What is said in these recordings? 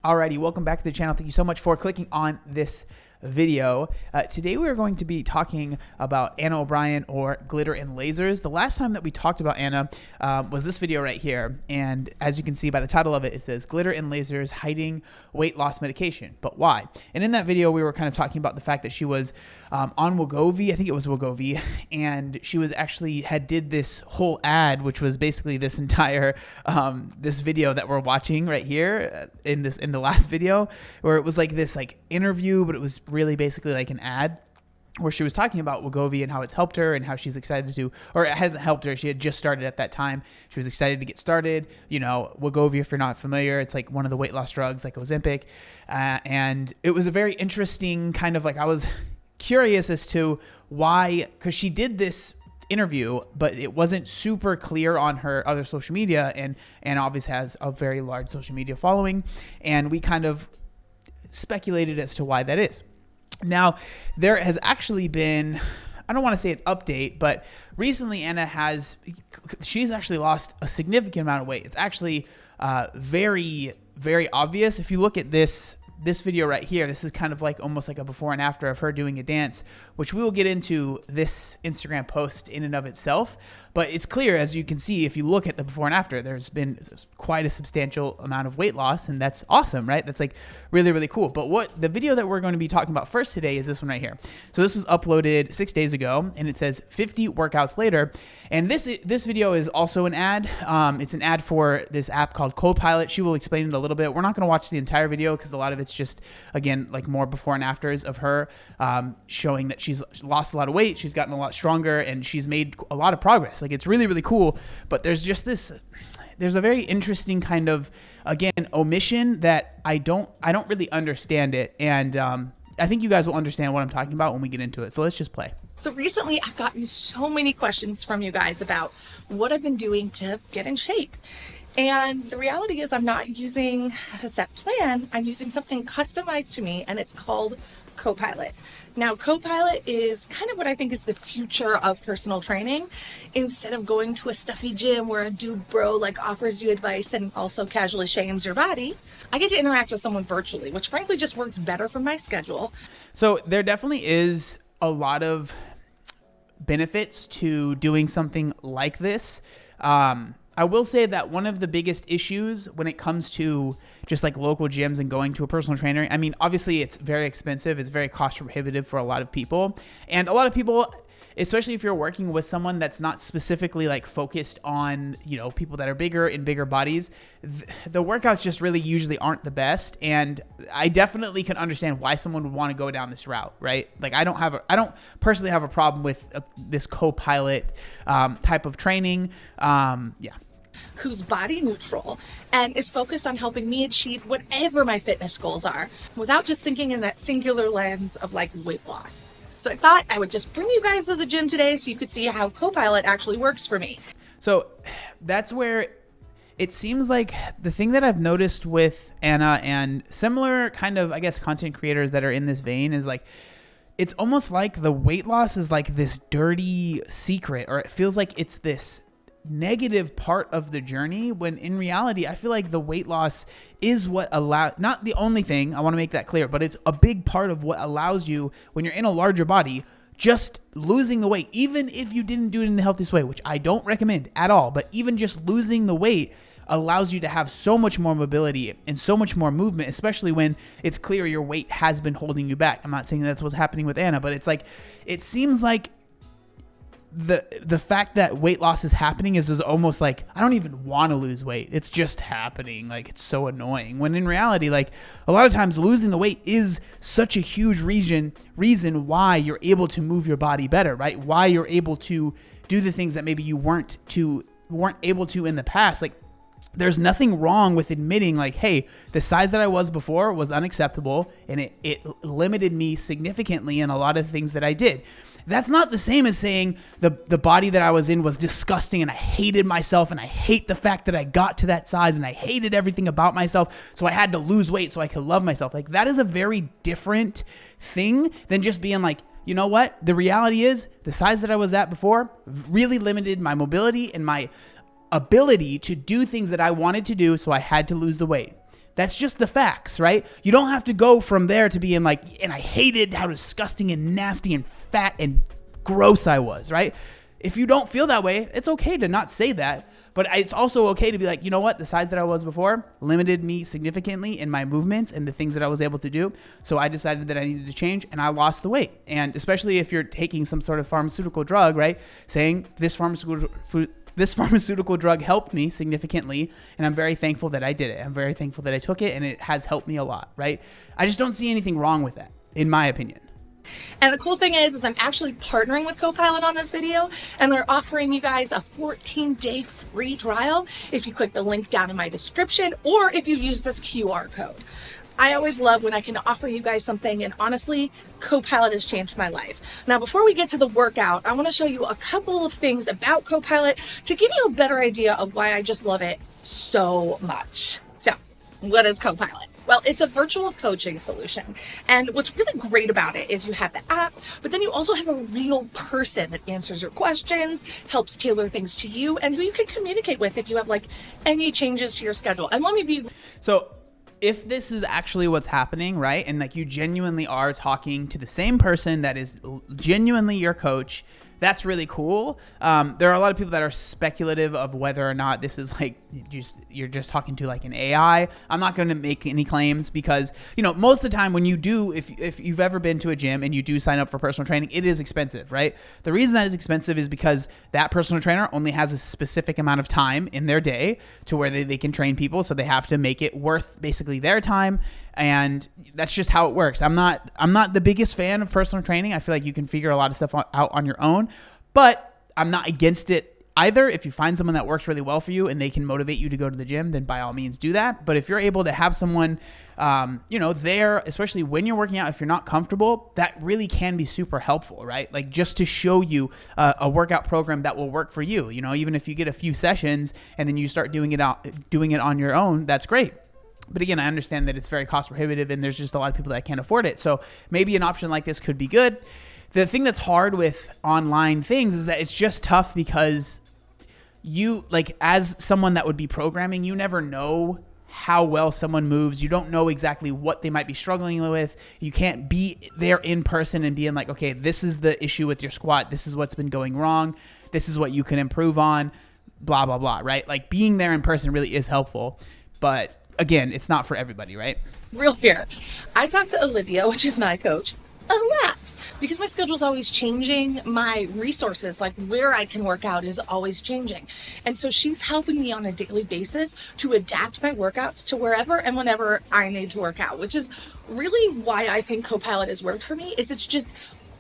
Alrighty, welcome back to the channel. Thank you so much for clicking on this video. Today we are going to be talking about Anna O'Brien, or Glitter and Lasers. The last time that we talked about Anna was this video right here, and as you can see by the title of it, it says Glitter and Lasers Hiding Weight Loss Medication, but why? And in that video we were kind of talking about the fact that she was on Wegovy, I think it was Wegovy, and she was actually did this whole ad, which was basically this entire this video that we're watching right here in the last video, where it was like this interview, but it was really basically like an ad where she was talking about Wegovy and how it's helped her and how she's excited to, or it hasn't helped her. She had just started at that time. She was excited to get started. You know, Wegovy, if you're not familiar, it's like one of the weight loss drugs like Ozempic. And it was a very interesting kind of I was curious as to why, because she did this interview, but it wasn't super clear on her other social media, and obviously has a very large social media following. And we kind of speculated as to why that is. Now, there has actually been, I don't want to say an update, but recently she's actually lost a significant amount of weight. It's actually very, very obvious. If you look at this video right here, this is kind of almost like a before and after of her doing a dance, which we will get into this Instagram post in and of itself. But it's clear, as you can see, if you look at the before and after, there's been quite a substantial amount of weight loss, and that's awesome, right? That's really, really cool. But what the video that we're going to be talking about first today is this one right here. So this was uploaded 6 days ago, and it says 50 workouts later. And this video is also an ad. It's an ad for this app called Copilot. She will explain it a little bit. We're not going to watch the entire video because a lot of it's just, again, more before and afters of her showing that she's lost a lot of weight, she's gotten a lot stronger, and she's made a lot of progress. It's really, really cool. But there's just there's a very interesting kind of, again, omission that I don't really understand it. And I think you guys will understand what I'm talking about when we get into it. So let's just play. So recently I've gotten so many questions from you guys about what I've been doing to get in shape. And the reality is I'm not using a set plan. I'm using something customized to me, and it's called Copilot. Now, Copilot is kind of what I think is the future of personal training. Instead of going to a stuffy gym where a dude bro offers you advice and also casually shames your body, I get to interact with someone virtually, which frankly just works better for my schedule. So there definitely is a lot of benefits to doing something like this. I will say that one of the biggest issues when it comes to just local gyms and going to a personal trainer, I mean, obviously it's very expensive. It's very cost prohibitive for a lot of people. And a lot of people, especially if you're working with someone that's not specifically focused on, people that are bigger in bigger bodies, the workouts just really usually aren't the best. And I definitely can understand why someone would want to go down this route, right? I don't personally have a problem with this Copilot type of training. Who's body neutral and is focused on helping me achieve whatever my fitness goals are without just thinking in that singular lens of weight loss. So I thought I would just bring you guys to the gym today so you could see how Copilot actually works for me. So that's where it seems like the thing that I've noticed with Anna and similar kind of, I guess, content creators that are in this vein is it's almost like the weight loss is this dirty secret, or it feels like it's this negative part of the journey, when in reality I feel like the weight loss is what not the only thing, I want to make that clear, but it's a big part of what allows you, when you're in a larger body, just losing the weight, even if you didn't do it in the healthiest way, which I don't recommend at all, but even just losing the weight allows you to have so much more mobility and so much more movement, especially when it's clear your weight has been holding you back. I'm not saying that's what's happening with Anna, but it seems like the fact that weight loss is happening is almost I don't even want to lose weight. It's just happening. It's so annoying. When in reality, a lot of times losing the weight is such a huge reason why you're able to move your body better, right? Why you're able to do the things that maybe you weren't able to in the past. There's nothing wrong with admitting hey, the size that I was before was unacceptable, and it limited me significantly in a lot of things that I did. That's not the same as saying the body that I was in was disgusting and I hated myself and I hate the fact that I got to that size and I hated everything about myself, so I had to lose weight so I could love myself. That is a very different thing than just being you know what? The reality is the size that I was at before really limited my mobility and my ability to do things that I wanted to do, so I had to lose the weight. That's just the facts, right? You don't have to go from there to being like, and I hated how disgusting and nasty and fat and gross I was, right? If you don't feel that way, it's okay to not say that. But it's also okay to be like, you know what? The size that I was before limited me significantly in my movements and the things that I was able to do. So I decided that I needed to change, and I lost the weight. And especially if you're taking some sort of pharmaceutical drug, right? Saying this pharmaceutical drug helped me significantly, and I'm very thankful that I did it. I'm very thankful that I took it, and it has helped me a lot, right? I just don't see anything wrong with that, in my opinion. And the cool thing is I'm actually partnering with Copilot on this video, and they're offering you guys a 14-day free trial if you click the link down in my description, or if you use this QR code. I always love when I can offer you guys something, and honestly, Copilot has changed my life. Now, before we get to the workout, I want to show you a couple of things about Copilot to give you a better idea of why I just love it so much. So, what is Copilot? Well, it's a virtual coaching solution. And what's really great about it is you have the app, but then you also have a real person that answers your questions, helps tailor things to you, and who you can communicate with if you have like any changes to your schedule. And let me be... So if this is actually what's happening, right? And like you genuinely are talking to the same person that is genuinely your coach, that's really cool. There are a lot of people that are speculative of whether or not this is like you're just talking to like an AI. I'm not going to make any claims because, you know, most of the time when you do, if you've ever been to a gym and you do sign up for personal training, it is expensive, right? The reason that is expensive is because that personal trainer only has a specific amount of time in their day to where they can train people. So they have to make it worth basically their time. And that's just how it works. I'm not the biggest fan of personal training. I feel like you can figure a lot of stuff out on your own, but I'm not against it either. If you find someone that works really well for you and they can motivate you to go to the gym, then by all means do that. But if you're able to have someone, there, especially when you're working out, if you're not comfortable, that really can be super helpful, right? Like just to show you a workout program that will work for you. You know, even if you get a few sessions and then you start doing it on your own, that's great. But again, I understand that it's very cost prohibitive and there's just a lot of people that can't afford it. So maybe an option like this could be good. The thing that's hard with online things is that it's just tough because you, like, as someone that would be programming, you never know how well someone moves. You don't know exactly what they might be struggling with. You can't be there in person and being like, okay, this is the issue with your squat. This is what's been going wrong. This is what you can improve on, blah, blah, blah, right? Like being there in person really is helpful. But again, it's not for everybody, right? Real fair. I talked to Olivia, which is my coach, a lot because my schedule's always changing. My resources, like where I can work out, is always changing. And so she's helping me on a daily basis to adapt my workouts to wherever and whenever I need to work out, which is really why I think Copilot has worked for me. Is it's just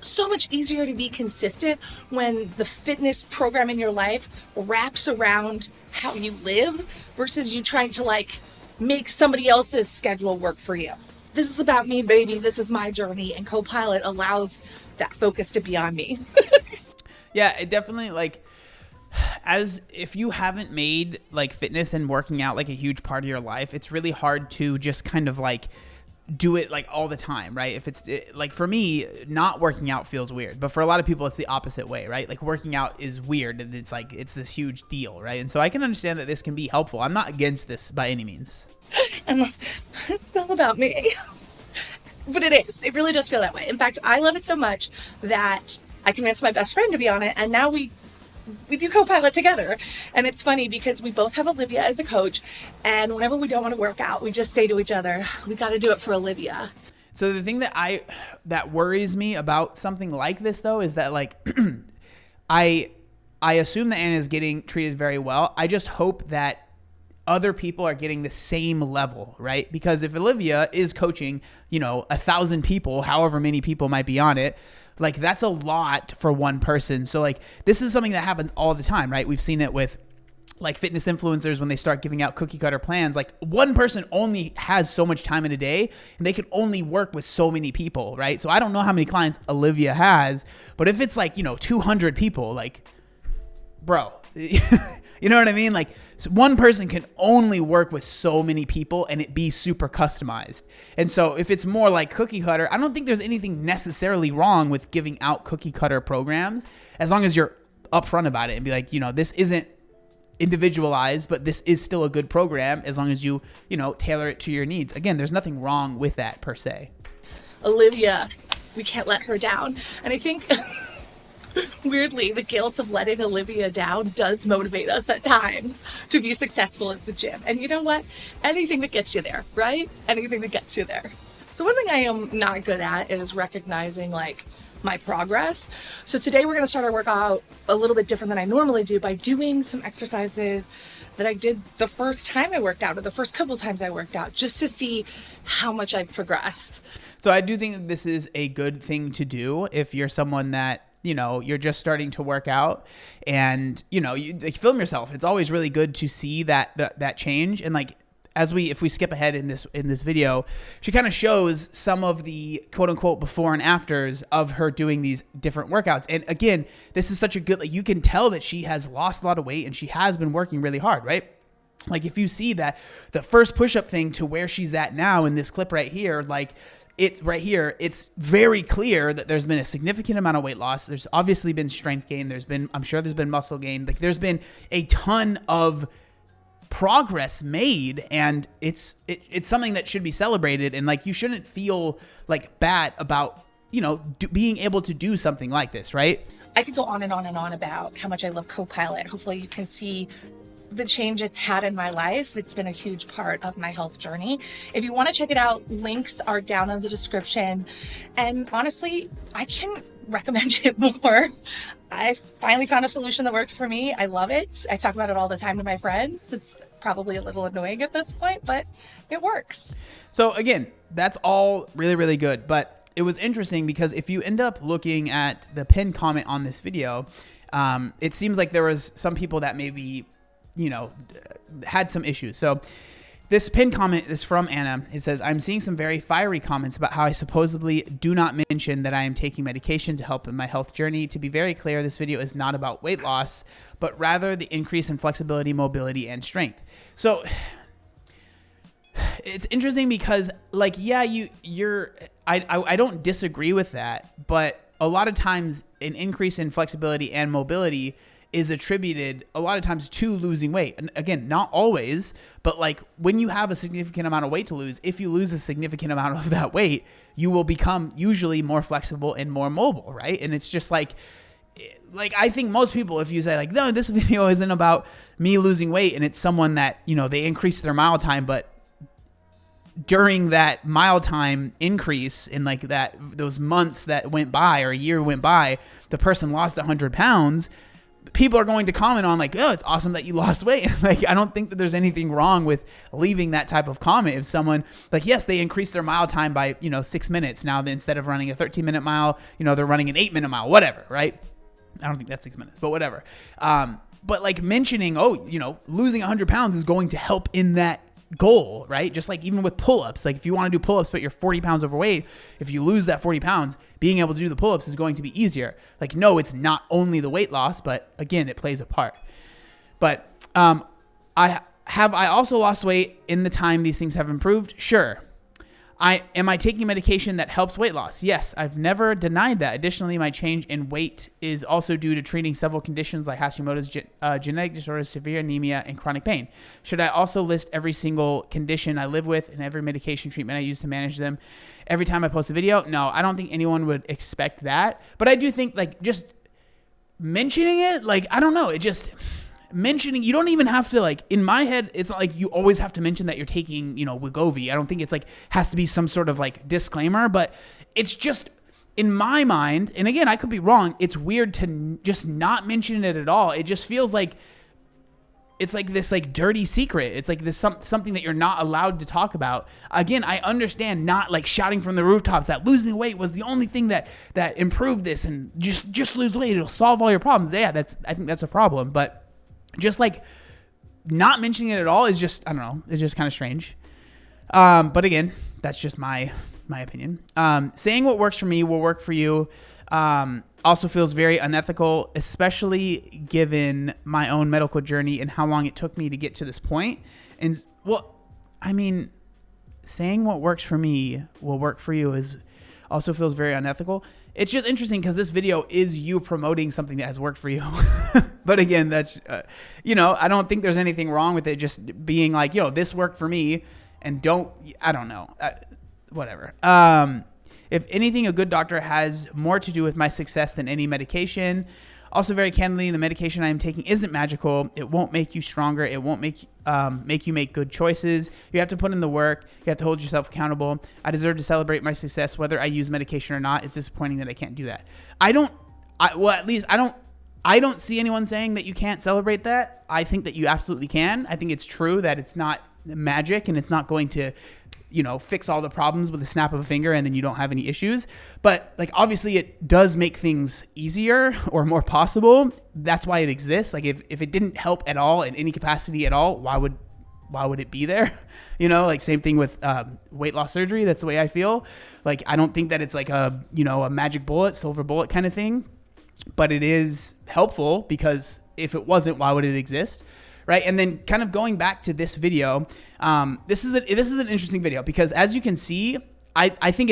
so much easier to be consistent when the fitness program in your life wraps around how you live versus you trying to like make somebody else's schedule work for you. This is about me, baby. This is my journey, and Copilot allows that focus to be on me. Yeah, it definitely, like, as if you haven't made like fitness and working out like a huge part of your life, it's really hard to just kind of like do it like all the time, right? If it's like, for me, not working out feels weird, but for a lot of people it's the opposite way, right? Like working out is weird and it's like it's this huge deal, right? And so I can understand that this can be helpful. I'm not against this by any means. And it's all about me. But it is. It really does feel that way. In fact, I love it so much that I convinced my best friend to be on it, and now we do Copilot together. And it's funny because we both have Olivia as a coach, and whenever we don't want to work out, we just say to each other, we got to do it for Olivia. So the thing that worries me about something like this though is that like I assume that Anna is getting treated very well. I just hope that other people are getting the same level, right? Because if Olivia is coaching, 1,000 people, however many people might be on it, like that's a lot for one person. So like this is something that happens all the time, right? We've seen it with like fitness influencers when they start giving out cookie cutter plans. Like one person only has so much time in a day and they can only work with so many people, right? So I don't know how many clients Olivia has, but if it's like, 200 people, like, bro, you know what I mean? Like so one person can only work with so many people and it be super customized. And so if it's more like cookie cutter, I don't think there's anything necessarily wrong with giving out cookie cutter programs as long as you're upfront about it and be like, this isn't individualized, but this is still a good program as long as you tailor it to your needs. Again, there's nothing wrong with that per se. Olivia, we can't let her down. And I think weirdly, the guilt of letting Olivia down does motivate us at times to be successful at the gym. And you know what? Anything that gets you there, right? Anything that gets you there. So one thing I am not good at is recognizing like my progress. So today we're going to start our workout a little bit different than I normally do by doing some exercises that I did the first time I worked out, or the first couple times I worked out, just to see how much I've progressed. So I do think that this is a good thing to do if you're someone that, you're just starting to work out and, you like, film yourself. It's always really good to see that change. And like, if we skip ahead in this video, she kind of shows some of the quote unquote before and afters of her doing these different workouts. And again, this is such a good, like, you can tell that she has lost a lot of weight and she has been working really hard, right? Like if you see that the first push-up thing to where she's at now in this clip right here, like it's right here, it's very clear that there's been a significant amount of weight loss. There's obviously been strength gain. I'm sure there's been muscle gain. Like there's been a ton of progress made, and it's something that should be celebrated. And like, you shouldn't feel like bad about, being able to do something like this, right? I could go on and on and on about how much I love Copilot. Hopefully you can see the change it's had in my life. It's been a huge part of my health journey. If you want to check it out, links are down in the description. And honestly, I can recommend it more. I finally found a solution that worked for me. I love it. I talk about it all the time to my friends. It's probably a little annoying at this point, but it works. So again, that's all really, really good. But it was interesting because if you end up looking at the pinned comment on this video, it seems like there was some people that maybe had some issues. So this pinned comment is from Anna. It says, I'm seeing some very fiery comments about how I supposedly do not mention that I am taking medication to help in my health journey. To be very clear, this video is not about weight loss, but rather the increase in flexibility, mobility, and strength. So it's interesting because like, yeah, I don't disagree with that, but a lot of times an increase in flexibility and mobility is attributed a lot of times to losing weight. And again, not always, but like when you have a significant amount of weight to lose, if you lose a significant amount of that weight, you will become usually more flexible and more mobile, right? And it's just like I think most people, if you say like, no, this video isn't about me losing weight, and it's someone that, they increased their mile time, but during that mile time increase in like those months that went by or a year went by, the person lost 100 pounds, people are going to comment on like, oh, it's awesome that you lost weight. Like, I don't think that there's anything wrong with leaving that type of comment. If someone like, yes, they increased their mile time by, 6 minutes. Now, instead of running a 13-minute mile, they're running an 8-minute mile, whatever, right? I don't think that's 6 minutes, but whatever. But like mentioning, losing 100 pounds is going to help in that goal, right? Just like even with pull-ups, like if you want to do pull-ups, but you're 40 pounds overweight, if you lose that 40 pounds, being able to do the pull-ups is going to be easier. Like, no, it's not only the weight loss, but again, it plays a part. But I also lost weight in the time these things have improved? Sure. Am I taking medication that helps weight loss? Yes, I've never denied that. Additionally, my change in weight is also due to treating several conditions like Hashimoto's, genetic disorders, severe anemia, and chronic pain. Should I also list every single condition I live with and every medication treatment I use to manage them every time I post a video? No, I don't think anyone would expect that. But I do think like just mentioning it, like, I don't know, it just... mentioning, you don't even have to, like, in my head, it's not like you always have to mention that you're taking, Wegovy. I don't think it's like has to be some sort of like disclaimer, but it's just in my mind, and again, I could be wrong, it's weird to just not mention it at all. It just feels like it's like this like dirty secret. It's like this something that you're not allowed to talk about. Again, I understand not like shouting from the rooftops that losing weight was the only thing that improved this, and just lose weight, it'll solve all your problems. Yeah, I think that's a problem, but just like not mentioning it at all is just, I don't know, it's just kind of strange. But again, that's just my opinion. Saying what works for me will work for you also feels very unethical, especially given my own medical journey and how long it took me to get to this point. And well, I mean, saying what works for me will work for you also feels very unethical. it's just interesting because this video is you promoting something that has worked for you. But again, that's, I don't think there's anything wrong with it just being like, this worked for me, and I don't know, whatever. If anything, a good doctor has more to do with my success than any medication. Also, very candidly, the medication I am taking isn't magical. It won't make you stronger. It won't make you make good choices. You have to put in the work. You have to hold yourself accountable. I deserve to celebrate my success, whether I use medication or not. It's disappointing that I can't do that. I don't see anyone saying that you can't celebrate that. I think that you absolutely can. I think it's true that it's not magic and it's not going to fix all the problems with a snap of a finger and then you don't have any issues. But like, obviously it does make things easier or more possible. That's why it exists. Like if it didn't help at all in any capacity at all, why would it be there? Like same thing with weight loss surgery. That's the way I feel. Like, I don't think that it's like a magic bullet, silver bullet kind of thing, but it is helpful because if it wasn't, why would it exist? Right. And then kind of going back to this video, this is an interesting video because as you can see, I think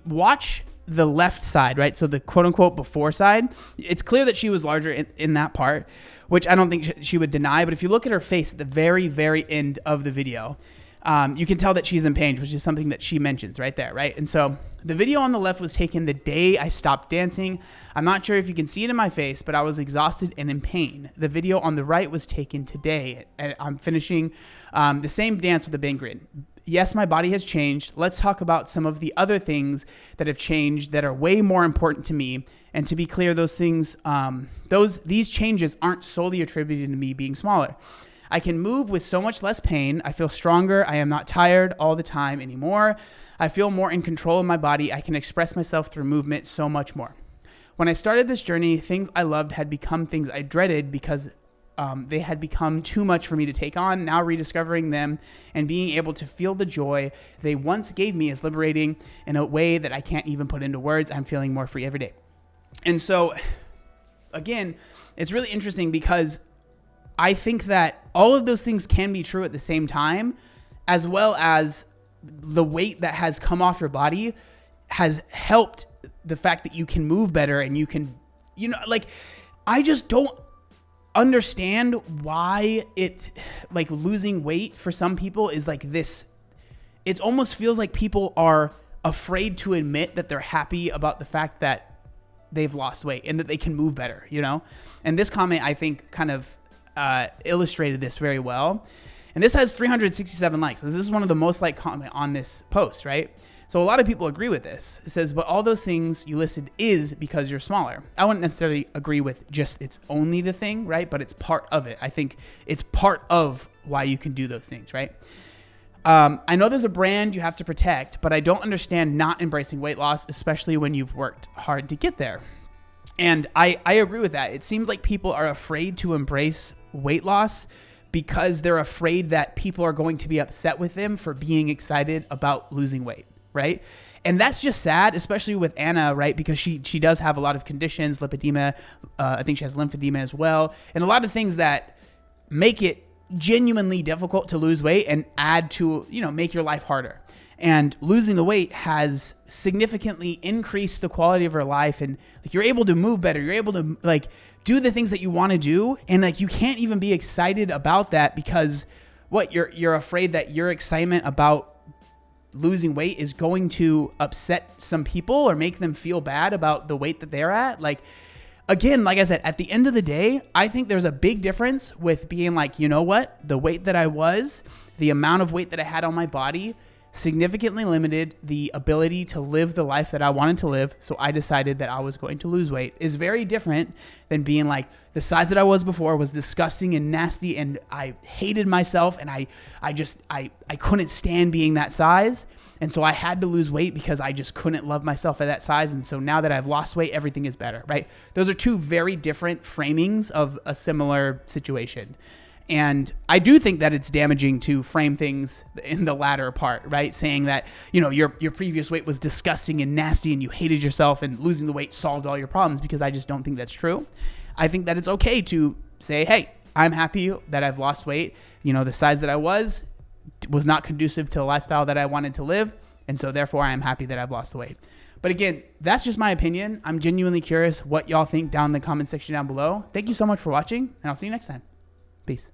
watch the left side, right? So the quote unquote before side, it's clear that she was larger in that part, which I don't think she would deny. But if you look at her face at the very, very end of the video, you can tell that she's in pain, which is something that she mentions right there, right? And so the video on the left was taken the day I stopped dancing. I'm not sure if you can see it in my face, but I was exhausted and in pain. The video on the right was taken today, and I'm finishing the same dance with a bang grin. Yes, my body has changed. Let's talk about some of the other things that have changed that are way more important to me. And to be clear, those things, these changes aren't solely attributed to me being smaller. I can move with so much less pain. I feel stronger. I am not tired all the time anymore. I feel more in control of my body. I can express myself through movement so much more. When I started this journey, things I loved had become things I dreaded because they had become too much for me to take on. Now rediscovering them and being able to feel the joy they once gave me is liberating in a way that I can't even put into words. I'm feeling more free every day. And so, again, it's really interesting because I think that all of those things can be true at the same time, as well as the weight that has come off your body has helped the fact that you can move better and you can, I just don't understand why it, like, losing weight for some people is like this. It almost feels like people are afraid to admit that they're happy about the fact that they've lost weight and that they can move better, And this comment, I think, kind of illustrated this very well. And this has 367 likes. This is one of the most liked comment on this post, right? So a lot of people agree with this. It says, but all those things you listed is because you're smaller. I wouldn't necessarily agree with just it's only the thing, right? But it's part of it. I think it's part of why you can do those things, right? I know there's a brand you have to protect, but I don't understand not embracing weight loss, especially when you've worked hard to get there. And I agree with that. It seems like people are afraid to embrace weight loss because they're afraid that people are going to be upset with them for being excited about losing weight, right? And that's just sad, especially with Anna, right? Because she does have a lot of conditions, lipedema. I think she has lymphedema as well. And a lot of things that make it genuinely difficult to lose weight and add to, make your life harder. And losing the weight has significantly increased the quality of her life. And like, you're able to move better. You're able to do the things that you want to do. And you can't even be excited about that because you're afraid that your excitement about losing weight is going to upset some people or make them feel bad about the weight that they're at. Again, like I said, at the end of the day, I think there's a big difference with being like, you know what? The weight that I was, the amount of weight that I had on my body significantly limited the ability to live the life that I wanted to live. So I decided that I was going to lose weight is very different than being like the size that I was before was disgusting and nasty. And I hated myself and I couldn't stand being that size. And so I had to lose weight because I just couldn't love myself at that size. And so now that I've lost weight, everything is better, right? Those are two very different framings of a similar situation. And I do think that it's damaging to frame things in the latter part, right? Saying that, your previous weight was disgusting and nasty and you hated yourself and losing the weight solved all your problems, because I just don't think that's true. I think that it's okay to say, hey, I'm happy that I've lost weight. The size that I was not conducive to the lifestyle that I wanted to live. And so therefore I am happy that I've lost the weight. But again, that's just my opinion. I'm genuinely curious what y'all think down in the comment section down below. Thank you so much for watching, and I'll see you next time. Peace.